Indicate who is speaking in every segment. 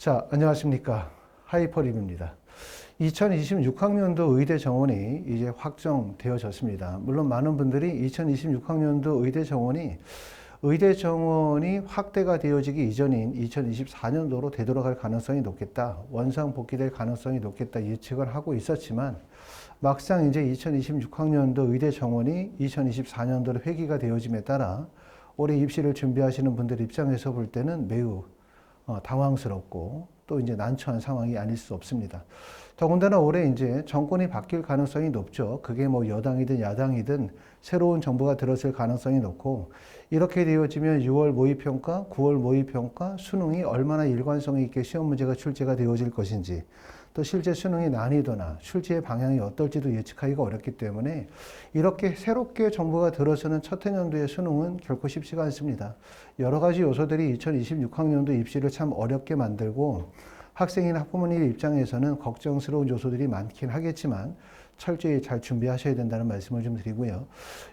Speaker 1: 자, 안녕하십니까. 하이퍼립입니다. 2026학년도 의대 정원이 이제 확정되어졌습니다. 물론 많은 분들이 2026학년도 의대 정원이 확대가 되어지기 이전인 2024년도로 되돌아갈 가능성이 높겠다. 원상 복귀될 가능성이 높겠다 예측을 하고 있었지만 막상 이제 2026학년도 의대 정원이 2024년도로 회귀가 되어짐에 따라 올해 입시를 준비하시는 분들 입장에서 볼 때는 매우 당황스럽고 또 이제 난처한 상황이 아닐 수 없습니다. 더군다나 올해 이제 정권이 바뀔 가능성이 높죠. 그게 뭐 여당이든 야당이든 새로운 정부가 들어설 가능성이 높고, 이렇게 되어지면 6월 모의평가, 9월 모의평가, 수능이 얼마나 일관성이 있게 시험 문제가 출제가 되어질 것인지, 또 실제 수능의 난이도나 출제의 방향이 어떨지도 예측하기가 어렵기 때문에 이렇게 새롭게 정부가 들어서는 첫 해년도의 수능은 결코 쉽지가 않습니다. 여러 가지 요소들이 2026학년도 입시를 참 어렵게 만들고 학생이나 학부모님 입장에서는 걱정스러운 요소들이 많긴 하겠지만 철저히 잘 준비하셔야 된다는 말씀을 좀 드리고요.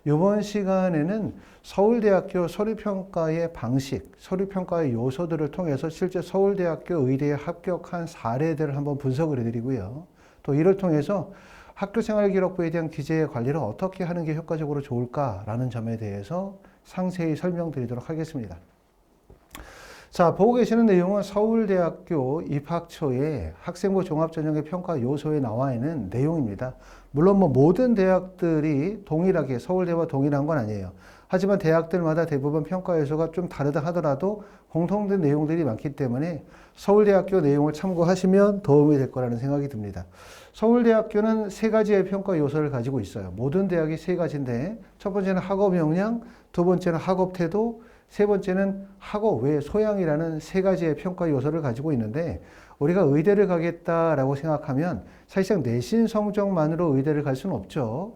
Speaker 1: 이번 시간에는 서울대학교 서류평가의 방식, 서류평가의 요소들을 통해서 실제 서울대학교 의대에 합격한 사례들을 한번 분석을 해드리고요. 또 이를 통해서 학교생활기록부에 대한 기재 관리를 어떻게 하는 게 효과적으로 좋을까라는 점에 대해서 상세히 설명드리도록 하겠습니다. 자, 보고 계시는 내용은 서울대학교 입학처의 학생부 종합전형의 평가 요소에 나와 있는 내용입니다. 물론 뭐 모든 대학들이 동일하게 서울대와 동일한 건 아니에요. 하지만 대학들마다 대부분 평가 요소가 좀 다르다 하더라도 공통된 내용들이 많기 때문에 서울대학교 내용을 참고하시면 도움이 될 거라는 생각이 듭니다. 서울대학교는 세 가지의 평가 요소를 가지고 있어요. 모든 대학이 세 가지인데, 첫 번째는 학업 역량, 두 번째는 학업 태도, 세 번째는 학업 외 소양이라는 세 가지의 평가 요소를 가지고 있는데, 우리가 의대를 가겠다라고 생각하면 사실상 내신 성적만으로 의대를 갈 수는 없죠.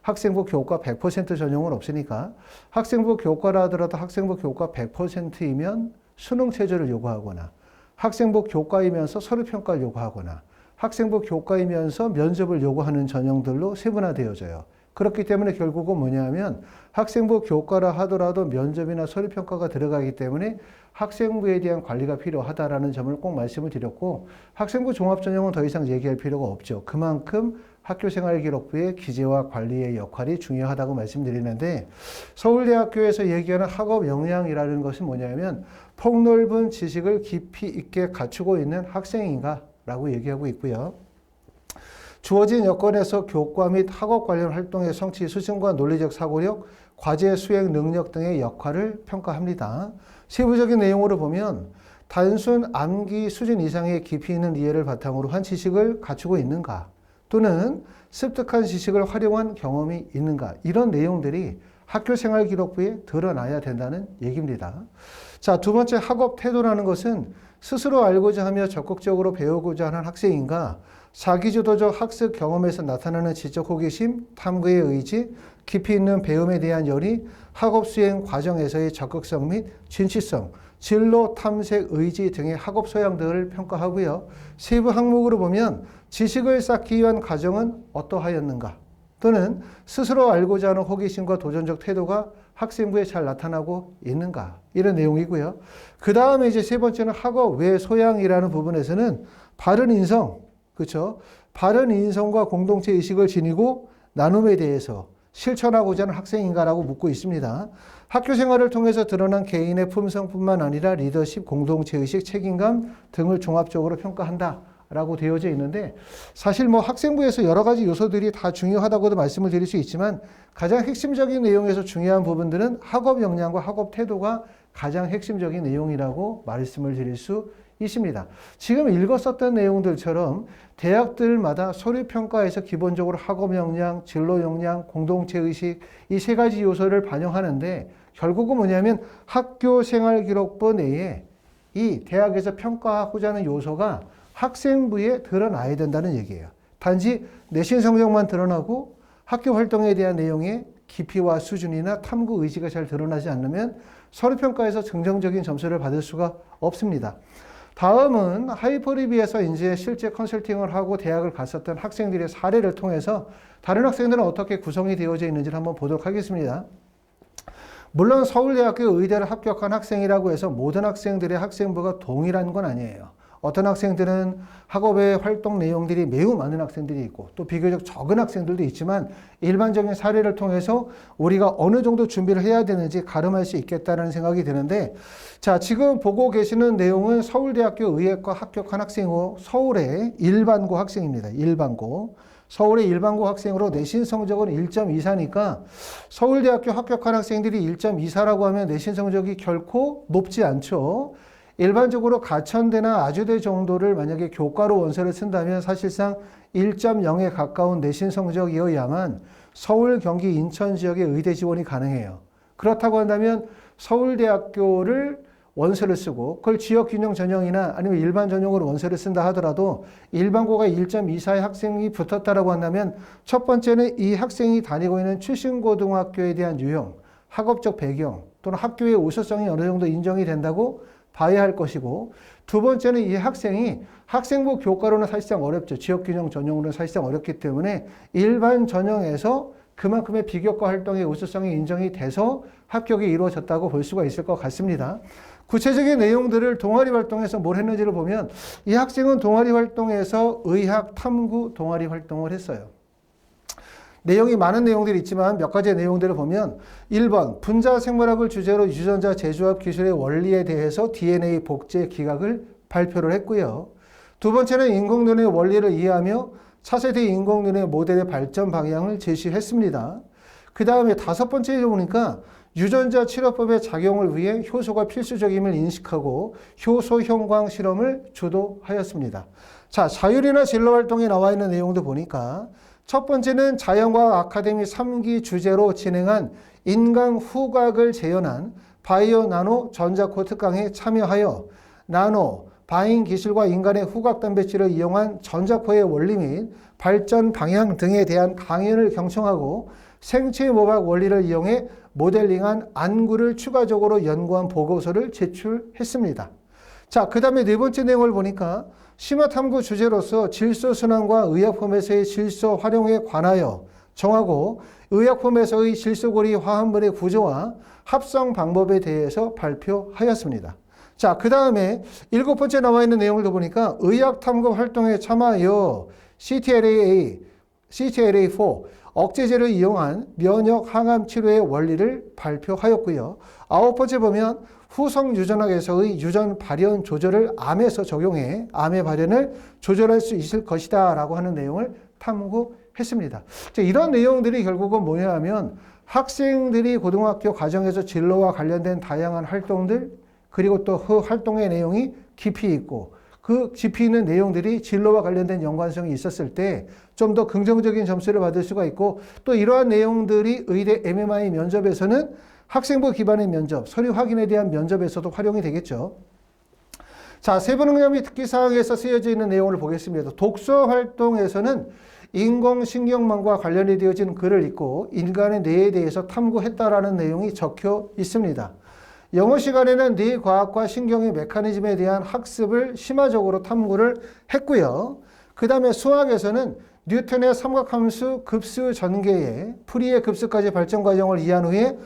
Speaker 1: 학생부 교과 100% 전형은 없으니까 학생부 교과라 하더라도 학생부 교과 100%이면 수능 체제를 요구하거나, 학생부 교과이면서 서류평가를 요구하거나, 학생부 교과이면서 면접을 요구하는 전형들로 세분화되어져요. 그렇기 때문에 결국은 뭐냐면 학생부 교과라 하더라도 면접이나 서류평가가 들어가기 때문에 학생부에 대한 관리가 필요하다라는 점을 꼭 말씀을 드렸고, 학생부 종합전형은 더 이상 얘기할 필요가 없죠. 그만큼 학교생활기록부의 기재와 관리의 역할이 중요하다고 말씀드리는데, 서울대학교에서 얘기하는 학업 역량이라는 것은 뭐냐면 폭넓은 지식을 깊이 있게 갖추고 있는 학생인가 라고 얘기하고 있고요. 주어진 여건에서 교과 및 학업 관련 활동의 성취, 수준과 논리적 사고력, 과제 수행 능력 등의 역할을 평가합니다. 세부적인 내용으로 보면 단순 암기 수준 이상의 깊이 있는 이해를 바탕으로 한 지식을 갖추고 있는가, 또는 습득한 지식을 활용한 경험이 있는가, 이런 내용들이 학교생활기록부에 드러나야 된다는 얘기입니다. 자, 두 번째 학업 태도라는 것은 스스로 알고자 하며 적극적으로 배우고자 하는 학생인가, 자기주도적 학습 경험에서 나타나는 지적 호기심, 탐구의 의지, 깊이 있는 배움에 대한 열의, 학업 수행 과정에서의 적극성 및 진취성, 진로 탐색 의지 등의 학업 소양들을 평가하고요. 세부 항목으로 보면 지식을 쌓기 위한 과정은 어떠하였는가, 또는 스스로 알고자 하는 호기심과 도전적 태도가 학생부에 잘 나타나고 있는가, 이런 내용이고요. 그 다음에 이제 세 번째는 학업 외 소양이라는 부분에서는 바른 인성, 그렇죠? 바른 인성과 공동체 의식을 지니고 나눔에 대해서 실천하고자 하는 학생인가라고 묻고 있습니다. 학교 생활을 통해서 드러난 개인의 품성뿐만 아니라 리더십, 공동체 의식, 책임감 등을 종합적으로 평가한다 라고 되어져 있는데, 사실 뭐 학생부에서 여러 가지 요소들이 다 중요하다고도 말씀을 드릴 수 있지만 가장 핵심적인 내용에서 중요한 부분들은 학업 역량과 학업 태도가 가장 핵심적인 내용이라고 말씀을 드릴 수 있습니다. 지금 읽었었던 내용들처럼 대학들마다 서류평가에서 기본적으로 학업 역량, 진로 역량, 공동체 의식, 이 세 가지 요소를 반영하는데, 결국은 뭐냐면 학교생활기록부 내에 이 대학에서 평가하고자 하는 요소가 학생부에 드러나야 된다는 얘기예요. 단지 내신 성적만 드러나고 학교 활동에 대한 내용의 깊이와 수준이나 탐구 의지가 잘 드러나지 않으면 서류평가에서 긍정적인 점수를 받을 수가 없습니다. 다음은 하이퍼리비에서 이제 실제 컨설팅을 하고 대학을 갔었던 학생들의 사례를 통해서 다른 학생들은 어떻게 구성이 되어져 있는지를 한번 보도록 하겠습니다. 물론 서울대학교 의대를 합격한 학생이라고 해서 모든 학생들의 학생부가 동일한 건 아니에요. 어떤 학생들은 학업의 활동 내용들이 매우 많은 학생들이 있고 또 비교적 적은 학생들도 있지만 일반적인 사례를 통해서 우리가 어느 정도 준비를 해야 되는지 가름할 수 있겠다는 생각이 드는데, 자, 지금 보고 계시는 내용은 서울대학교 의예과 합격한 학생이고 서울의 일반고 학생입니다. 일반고. 서울의 일반고 학생으로 내신 성적은 1.24니까 서울대학교 합격한 학생들이 1.24라고 하면 내신 성적이 결코 높지 않죠. 일반적으로 가천대나 아주대 정도를 만약에 교과로 원서를 쓴다면 사실상 1.0에 가까운 내신 성적이어야만 서울, 경기, 인천 지역의 의대 지원이 가능해요. 그렇다고 한다면 서울대학교를 원서를 쓰고 그걸 지역균형 전형이나 아니면 일반 전형으로 원서를 쓴다 하더라도 일반고가 1.24의 학생이 붙었다라고 한다면 첫 번째는 이 학생이 다니고 있는 출신고등학교에 대한 유형, 학업적 배경 또는 학교의 우수성이 어느 정도 인정이 된다고 봐야 할 것이고, 두 번째는 이 학생이 학생부 교과로는 사실상 어렵죠. 지역균형 전형으로는 사실상 어렵기 때문에 일반 전형에서 그만큼의 비교과 활동의 우수성이 인정이 돼서 합격이 이루어졌다고 볼 수가 있을 것 같습니다. 구체적인 내용들을 동아리 활동에서 뭘 했는지를 보면 이 학생은 동아리 활동에서 의학 탐구 동아리 활동을 했어요. 내용이 많은 내용들이 있지만 몇 가지의 내용들을 보면 1번 분자 생물학을 주제로 유전자 재조합 기술의 원리에 대해서 DNA 복제 기각을 발표를 했고요. 두 번째는 인공눈의 원리를 이해하며 차세대 인공눈의 모델의 발전 방향을 제시했습니다. 그 다음에 다섯 번째에 보니까 유전자 치료법의 작용을 위해 효소가 필수적임을 인식하고 효소 형광 실험을 주도하였습니다. 자, 자율이나 진로 활동에 나와 있는 내용도 보니까 첫 번째는 자연과학 아카데미 3기 주제로 진행한 인강 후각을 재현한 바이오 나노 전자코 특강에 참여하여 나노, 바인 기술과 인간의 후각 단백질을 이용한 전자코의 원리 및 발전 방향 등에 대한 강연을 경청하고 생체 모박 원리를 이용해 모델링한 안구를 추가적으로 연구한 보고서를 제출했습니다. 자, 그 다음에 네 번째 내용을 보니까 심화탐구 주제로서 질소순환과 의약품에서의 질소 활용에 관하여 정하고 의약품에서의 질소고리 화합물의 구조와 합성 방법에 대해서 발표하였습니다. 자, 그 다음에 일곱 번째 나와 있는 내용을 보니까 의학탐구 활동에 참여하여 CTLA4 억제제를 이용한 면역 항암 치료의 원리를 발표하였고요. 아홉 번째 보면 후성 유전학에서의 유전 발현 조절을 암에서 적용해 암의 발현을 조절할 수 있을 것이다 라고 하는 내용을 탐구했습니다. 이런 내용들이 결국은 뭐냐 하면 학생들이 고등학교 과정에서 진로와 관련된 다양한 활동들, 그리고 또 그 활동의 내용이 깊이 있고 그 깊이 있는 내용들이 진로와 관련된 연관성이 있었을 때 좀 더 긍정적인 점수를 받을 수가 있고, 또 이러한 내용들이 의대 MMI 면접에서는 학생부 기반의 면접, 서류 확인에 대한 면접에서도 활용이 되겠죠. 자, 세부능력 및 특기사항에서 쓰여져 있는 내용을 보겠습니다. 독서 활동에서는 인공신경망과 관련이 되어진 글을 읽고 인간의 뇌에 대해서 탐구했다라는 내용이 적혀 있습니다. 영어 시간에는 뇌과학과 신경의 메커니즘에 대한 학습을 심화적으로 탐구를 했고요. 그 다음에 수학에서는 뉴턴의 삼각함수 급수 전개에 풀이의 급수까지 발전 과정을 이해한 후에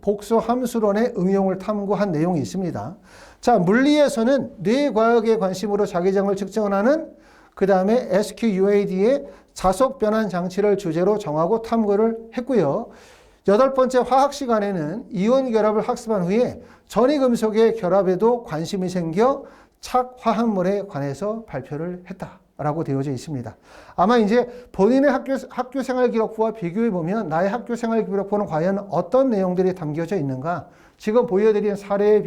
Speaker 1: 복소함수론의 응용을 탐구한 내용이 있습니다. 자, 물리에서는 뇌과학의 관심으로 자기장을 측정하는 그 다음에 SQUAD의 자속 변환 장치를 주제로 정하고 탐구를 했고요. 여덟 번째 화학 시간에는 이온 결합을 학습한 후에 전이금속의 결합에도 관심이 생겨 착화합물에 관해서 발표를 했다라고 되어져 있습니다. 아마 이제 본인의 학교 생활 기록부와 비교해 보면 나의 학교 생활 기록부는 과연 어떤 내용들이 담겨져 있는가? 지금 보여드린 사례에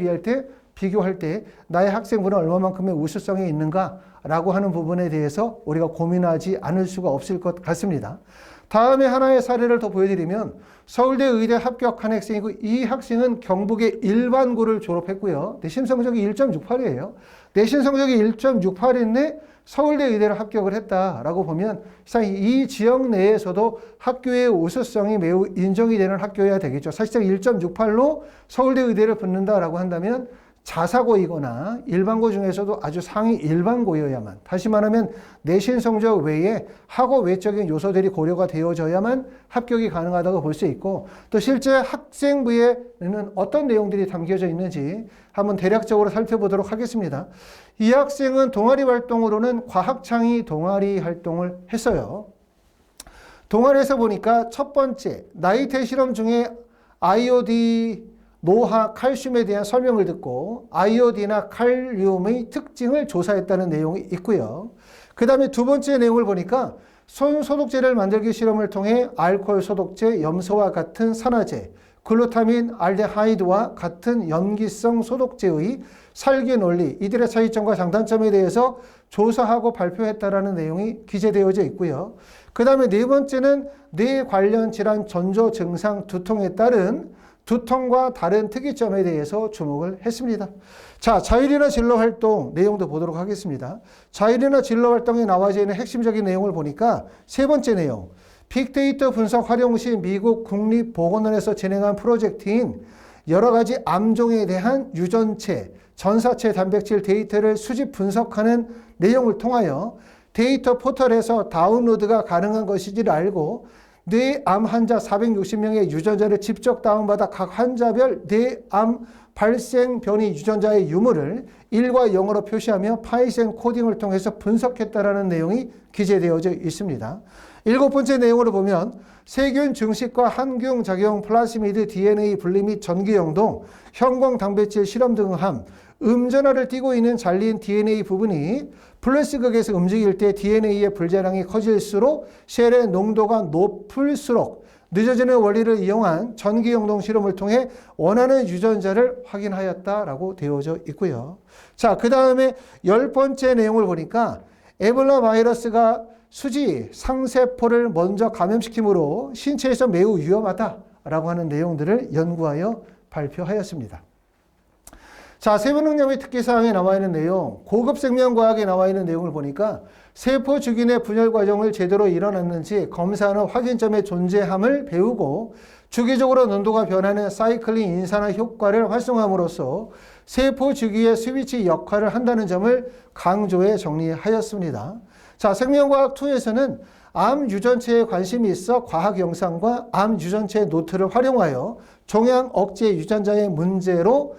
Speaker 1: 비교할 때 나의 학생부는 얼마만큼의 우수성이 있는가라고 하는 부분에 대해서 우리가 고민하지 않을 수가 없을 것 같습니다. 다음에 하나의 사례를 더 보여드리면 서울대 의대 합격한 학생이고 이 학생은 경북의 일반고를 졸업했고요. 내신 성적이 1.68이에요. 내신 성적이 1.68인데 서울대 의대를 합격을 했다라고 보면 이 지역 내에서도 학교의 우수성이 매우 인정이 되는 학교여야 되겠죠. 사실상 1.68로 서울대 의대를 붙는다라고 한다면 자사고이거나 일반고 중에서도 아주 상위 일반고여야만, 다시 말하면 내신 성적 외에 학업 외적인 요소들이 고려가 되어져야만 합격이 가능하다고 볼 수 있고, 또 실제 학생부에는 어떤 내용들이 담겨져 있는지 한번 대략적으로 살펴보도록 하겠습니다. 이 학생은 동아리 활동으로는 과학창의 동아리 활동을 했어요. 동아리에서 보니까 첫 번째, 나이테 실험 중에 아이오디, 노화, 칼슘에 대한 설명을 듣고 아이오디나 칼륨의 특징을 조사했다는 내용이 있고요. 그 다음에 두 번째 내용을 보니까 손소독제를 만들기 실험을 통해 알코올 소독제, 염소와 같은 산화제, 글루타민, 알데하이드와 같은 염기성 소독제의 살균 원리, 이들의 차이점과 장단점에 대해서 조사하고 발표했다라는 내용이 기재되어져 있고요. 그 다음에 네 번째는 뇌 관련 질환 전조 증상 두통에 따른 두통과 다른 특이점에 대해서 주목을 했습니다. 자, 자율이나 진로 활동 내용도 보도록 하겠습니다. 자율이나 진로 활동에 나와져 있는 핵심적인 내용을 보니까 세 번째 내용, 빅데이터 분석 활용 시 미국 국립보건원에서 진행한 프로젝트인 여러 가지 암종에 대한 유전체, 전사체 단백질 데이터를 수집 분석하는 내용을 통하여 데이터 포털에서 다운로드가 가능한 것이지를 알고 뇌암 환자 460명의 유전자를 직접 다운받아 각 환자별 뇌암 발생 변이 유전자의 유무를 1과 0으로 표시하며 파이썬 코딩을 통해서 분석했다라는 내용이 기재되어져 있습니다. 일곱 번째 내용으로 보면 세균 증식과 항균 작용, 플라스미드 DNA 분리 및 전기영동, 형광 단백질 실험 등을 함, 음전화를 띠고 있는 잘린 DNA 부분이 플래시극에서 움직일 때 DNA의 불자량이 커질수록 셀의 농도가 높을수록 늦어지는 원리를 이용한 전기영동 실험을 통해 원하는 유전자를 확인하였다라고 되어져 있고요. 자, 그 다음에 10번째 내용을 보니까 에볼라 바이러스가 수지, 상세포를 먼저 감염시키므로 신체에서 매우 위험하다라고 하는 내용들을 연구하여 발표하였습니다. 자, 세부능력의 특기사항에 나와 있는 내용, 고급 생명과학에 나와 있는 내용을 보니까 세포 주기내 분열 과정을 제대로 일어났는지 검사하는 확인점의 존재함을 배우고 주기적으로 농도가 변하는 사이클링 인산화 효과를 활성화함으로써 세포 주기의 스위치 역할을 한다는 점을 강조해 정리하였습니다. 자, 생명과학2에서는 암 유전체에 관심이 있어 과학 영상과 암 유전체 노트를 활용하여 종양 억제 유전자의 문제로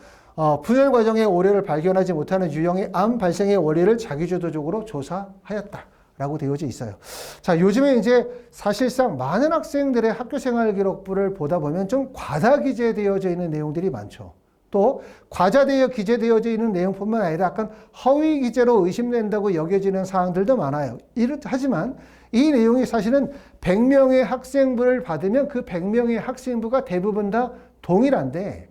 Speaker 1: 분열 과정의 오류를 발견하지 못하는 유형의 암 발생의 원리를 자기주도적으로 조사하였다라고 되어져 있어요. 자, 요즘에 이제 사실상 많은 학생들의 학교 생활 기록부를 보다 보면 좀 과다 기재되어져 있는 내용들이 많죠. 또 과자되어 기재되어져 있는 내용뿐만 아니라 약간 허위 기재로 의심된다고 여겨지는 사항들도 많아요. 하지만 이 내용이 사실은 100명의 학생부를 받으면 그 100명의 학생부가 대부분 다 동일한데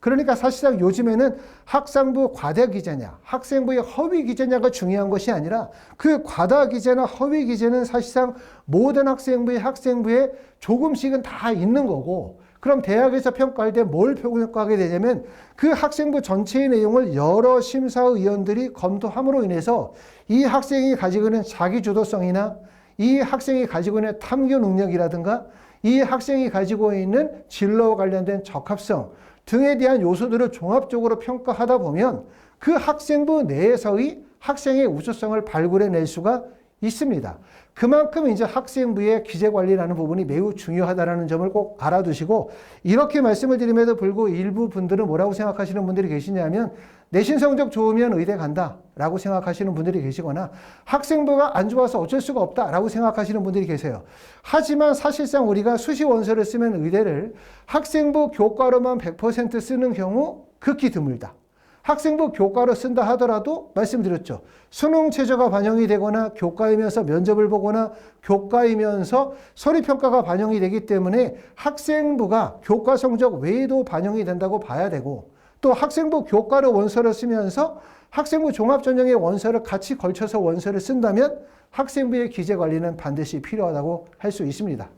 Speaker 1: 그러니까 사실상 요즘에는 학생부 과다 기재냐 학생부의 허위 기재냐가 중요한 것이 아니라 그 과다 기재나 허위 기재는 사실상 모든 학생부에 조금씩은 다 있는 거고, 그럼 대학에서 평가할 때 뭘 평가하게 되냐면 그 학생부 전체의 내용을 여러 심사위원들이 검토함으로 인해서 이 학생이 가지고 있는 자기주도성이나 이 학생이 가지고 있는 탐구 능력이라든가 이 학생이 가지고 있는 진로와 관련된 적합성 등에 대한 요소들을 종합적으로 평가하다 보면 그 학생부 내에서의 학생의 우수성을 발굴해낼 수가 있습니다. 그만큼 이제 학생부의 기재관리라는 부분이 매우 중요하다는 점을 꼭 알아두시고, 이렇게 말씀을 드림에도 불구하고 일부 분들은 뭐라고 생각하시는 분들이 계시냐면 내신 성적 좋으면 의대 간다라고 생각하시는 분들이 계시거나 학생부가 안 좋아서 어쩔 수가 없다라고 생각하시는 분들이 계세요. 하지만 사실상 우리가 수시 원서를 쓰면 의대를 학생부 교과로만 100% 쓰는 경우 극히 드물다. 학생부 교과로 쓴다 하더라도 말씀드렸죠. 수능 최저가 반영이 되거나 교과이면서 면접을 보거나 교과이면서 서류평가가 반영이 되기 때문에 학생부가 교과 성적 외에도 반영이 된다고 봐야 되고, 또 학생부 교과로 원서를 쓰면서 학생부 종합전형의 원서를 같이 걸쳐서 원서를 쓴다면 학생부의 기재관리는 반드시 필요하다고 할 수 있습니다.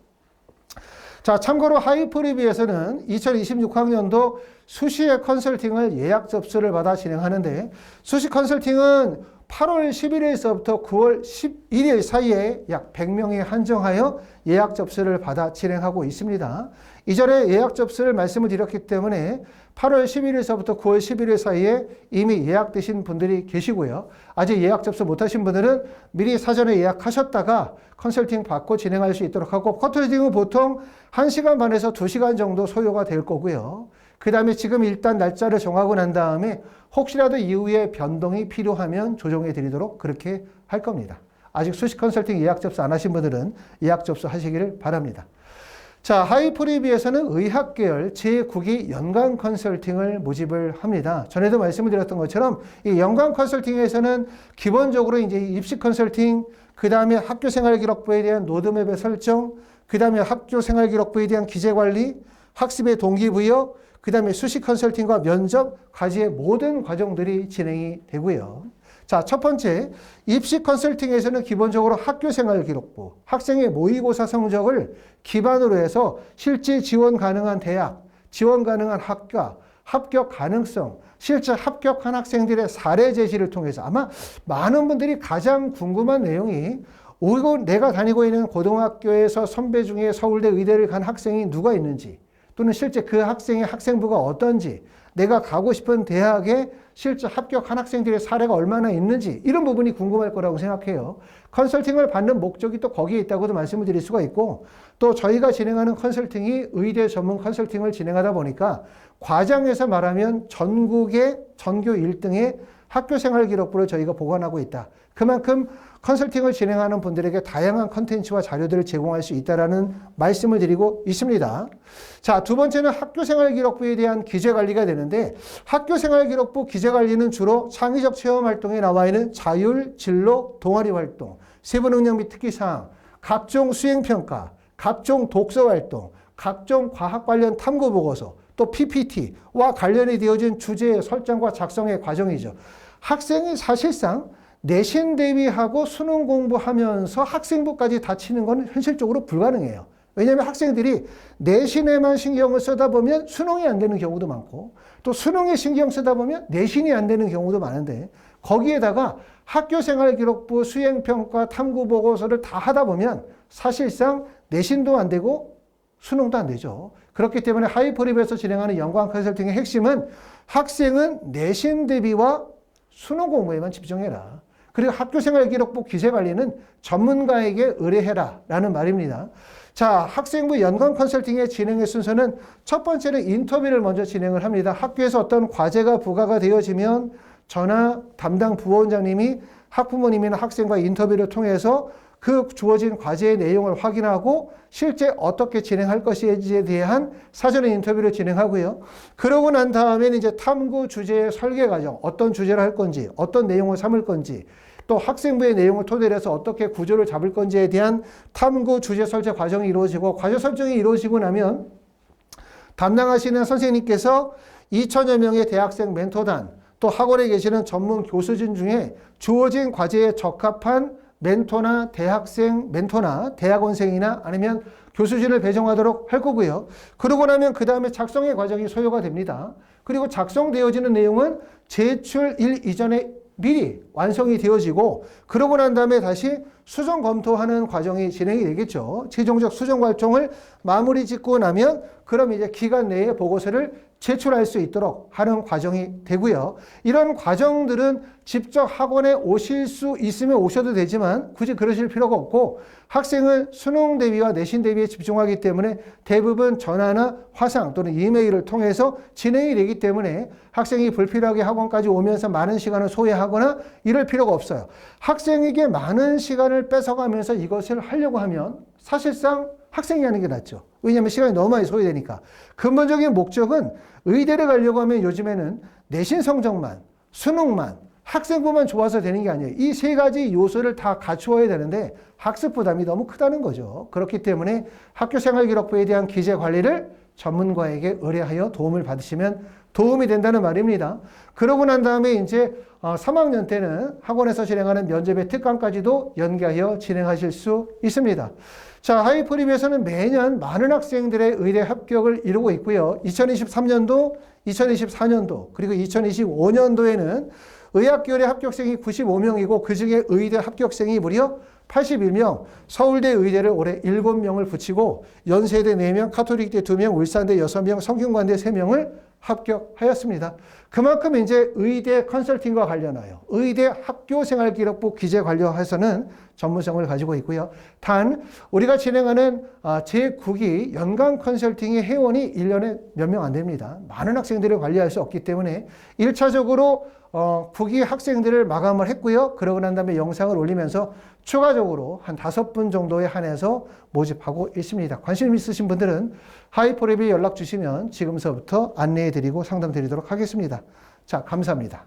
Speaker 1: 자, 참고로 하이프리비에서는 2026학년도 수시의 컨설팅을 예약 접수를 받아 진행하는데, 수시 컨설팅은 8월 11일서부터 9월 11일 사이에 약 100명에 한정하여 예약 접수를 받아 진행하고 있습니다. 이전에 예약 접수를 말씀을 드렸기 때문에 8월 11일서부터 9월 11일 사이에 이미 예약되신 분들이 계시고요. 아직 예약 접수 못하신 분들은 미리 사전에 예약하셨다가 컨설팅 받고 진행할 수 있도록 하고, 컨설팅은 보통 1시간 반에서 2시간 정도 소요가 될 거고요. 그 다음에 지금 일단 날짜를 정하고 난 다음에 혹시라도 이후에 변동이 필요하면 조정해 드리도록 그렇게 할 겁니다. 아직 수시 컨설팅 예약 접수 안 하신 분들은 예약 접수 하시기를 바랍니다. 자, 하이프리비에서는 의학계열 제9기 연관 컨설팅을 모집을 합니다. 전에도 말씀을 드렸던 것처럼 이 연관 컨설팅에서는 기본적으로 이제 입시 컨설팅, 그 다음에 학교생활기록부에 대한 로드맵의 설정, 그 다음에 학교생활기록부에 대한 기재관리, 학습의 동기부여, 그 다음에 수시 컨설팅과 면접, 과제의 모든 과정들이 진행이 되고요. 자, 첫 번째, 입시 컨설팅에서는 기본적으로 학교생활기록부, 학생의 모의고사 성적을 기반으로 해서 실제 지원 가능한 대학, 지원 가능한 학과, 합격 가능성, 실제 합격한 학생들의 사례 제시를 통해서 아마 많은 분들이 가장 궁금한 내용이 내가 다니고 있는 고등학교에서 선배 중에 서울대 의대를 간 학생이 누가 있는지, 또는 실제 그 학생의 학생부가 어떤지, 내가 가고 싶은 대학에 실제 합격한 학생들의 사례가 얼마나 있는지, 이런 부분이 궁금할 거라고 생각해요. 컨설팅을 받는 목적이 또 거기에 있다고도 말씀을 드릴 수가 있고, 또 저희가 진행하는 컨설팅이 의대 전문 컨설팅을 진행하다 보니까 과장에서 말하면 전국의 전교 1등의 학교생활기록부를 저희가 보관하고 있다. 그만큼 컨설팅을 진행하는 분들에게 다양한 컨텐츠와 자료들을 제공할 수 있다는 말씀을 드리고 있습니다. 자, 두 번째는 학교생활기록부에 대한 기재관리가 되는데, 학교생활기록부 기재관리는 주로 창의적 체험활동에 나와 있는 자율, 진로, 동아리활동, 세부능력 및 특기사항, 각종 수행평가, 각종 독서활동, 각종 과학 관련 탐구보고서, 또 PPT와 관련이 되어진 주제의 설정과 작성의 과정이죠. 학생이 사실상 내신 대비하고 수능 공부하면서 학생부까지 다치는 건 현실적으로 불가능해요. 왜냐하면 학생들이 내신에만 신경을 쓰다 보면 수능이 안 되는 경우도 많고, 또 수능에 신경 쓰다 보면 내신이 안 되는 경우도 많은데, 거기에다가 학교생활기록부, 수행평가, 탐구보고서를 다 하다 보면 사실상 내신도 안 되고 수능도 안 되죠. 그렇기 때문에 하이프립에서 진행하는 연관 컨설팅의 핵심은 학생은 내신 대비와 수능 공부에만 집중해라. 그리고 학교생활기록부 기재관리는 전문가에게 의뢰해라 라는 말입니다. 자, 학생부 연관 컨설팅의 진행의 순서는 첫 번째는 인터뷰를 먼저 진행을 합니다. 학교에서 어떤 과제가 부과가 되어지면 저나 담당 부원장님이 학부모님이나 학생과 인터뷰를 통해서 그 주어진 과제의 내용을 확인하고 실제 어떻게 진행할 것인지에 대한 사전의 인터뷰를 진행하고요. 그러고 난 다음에는 이제 탐구 주제의 설계 과정, 어떤 주제를 할 건지, 어떤 내용을 삼을 건지, 또 학생부의 내용을 토대로 해서 어떻게 구조를 잡을 건지에 대한 탐구 주제 설계 과정이 이루어지고, 과제 설정이 이루어지고 나면 담당하시는 선생님께서 2,000여 명의 대학생 멘토단, 또 학원에 계시는 전문 교수진 중에 주어진 과제에 적합한 멘토나 대학생 멘토나 대학원생이나 아니면 교수진을 배정하도록 할 거고요. 그러고 나면 그 다음에 작성의 과정이 소요가 됩니다. 그리고 작성되어지는 내용은 제출일 이전에 미리 완성이 되어지고, 그러고 난 다음에 다시 수정 검토하는 과정이 진행이 되겠죠. 최종적 수정 과정을 마무리 짓고 나면 그럼 이제 기간 내에 보고서를 제출할 수 있도록 하는 과정이 되고요. 이런 과정들은 직접 학원에 오실 수 있으면 오셔도 되지만 굳이 그러실 필요가 없고, 학생은 수능 대비와 내신 대비에 집중하기 때문에 대부분 전화나 화상 또는 이메일을 통해서 진행이 되기 때문에 학생이 불필요하게 학원까지 오면서 많은 시간을 소외하거나 이럴 필요가 없어요. 학생에게 많은 시간을 뺏어가면서 이것을 하려고 하면 사실상 학생이 하는 게 낫죠. 왜냐하면 시간이 너무 많이 소요되니까. 근본적인 목적은 의대를 가려고 하면 요즘에는 내신 성적만, 수능만, 학생부만 좋아서 되는 게 아니에요. 이 세 가지 요소를 다 갖추어야 되는데 학습 부담이 너무 크다는 거죠. 그렇기 때문에 학교생활기록부에 대한 기재 관리를 전문가에게 의뢰하여 도움을 받으시면 도움이 된다는 말입니다. 그러고 난 다음에 이제 3학년 때는 학원에서 진행하는 면접의 특강까지도 연계하여 진행하실 수 있습니다. 자, 하이프립에서는 매년 많은 학생들의 의대 합격을 이루고 있고요. 2023년도, 2024년도, 그리고 2025년도에는 의학계열의 합격생이 95명이고 그중에 의대 합격생이 무려 81명, 서울대 의대를 올해 7명을 붙이고 연세대 4명, 카톨릭대 2명, 울산대 6명, 성균관대 3명을 합격하였습니다. 그만큼 이제 의대 컨설팅과 관련하여 의대 학교생활기록부 기재 관련해서는 전문성을 가지고 있고요. 단 우리가 진행하는 제9기 연간 컨설팅의 회원이 1년에 몇 명 안 됩니다. 많은 학생들을 관리할 수 없기 때문에 1차적으로 9기 학생들을 마감을 했고요. 그러고 난 다음에 영상을 올리면서 추가적으로 한 5분 정도에 한해서 모집하고 있습니다. 관심 있으신 분들은 하이퍼랩에 연락 주시면 지금서부터 안내해 드리고 상담 드리도록 하겠습니다. 자, 감사합니다.